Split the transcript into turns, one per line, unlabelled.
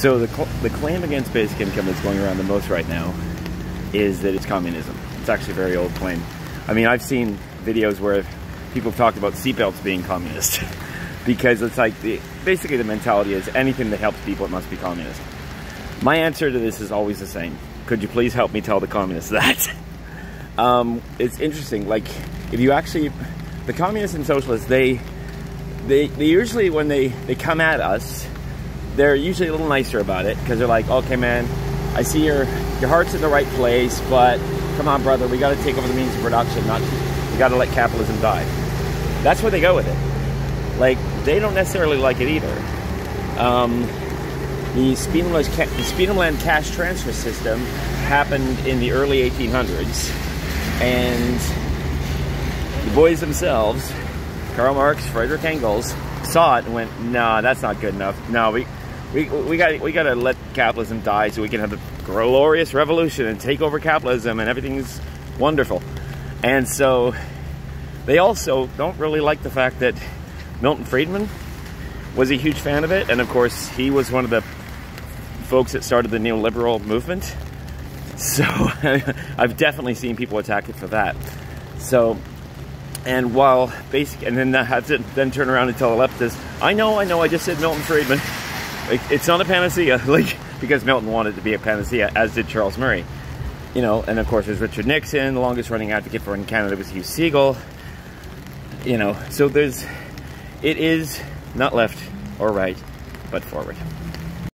So the claim against basic income that's going around the most right now is that it's communism. It's actually a very old claim. I mean, I've seen videos where people have talked about seatbelts being communist because it's like, basically the mentality is anything that helps people, it must be communist. My answer to this is always the same. Could you please help me tell the communists that? It's interesting, like, if you actually, the communists and socialists, they usually, when they come at us, they're usually a little nicer about it, because they're like, okay man, I see your heart's in the right place, but come on brother, we got to take over the means of production, we got to let capitalism die. That's where they go with it. Like, they don't necessarily like it either. The Speedomland cash transfer system happened in the early 1800s, and the boys themselves, Karl Marx, Friedrich Engels, saw it and went, nah, that's not good enough. No, we got to let capitalism die so we can have a glorious revolution and take over capitalism and everything's wonderful. And so they also don't really like the fact that Milton Friedman was a huge fan of it, and of course he was one of the folks that started the neoliberal movement. So I've definitely seen people attack it for that. So, and while basic, and then have to then turn around and tell the leftists, I know, I just said Milton Friedman. It's not a panacea, like, because Milton wanted to be a panacea, as did Charles Murray. You know, and of course there's Richard Nixon, the longest running advocate for in Canada was Hugh Siegel. You know, so it is not left or right, but forward.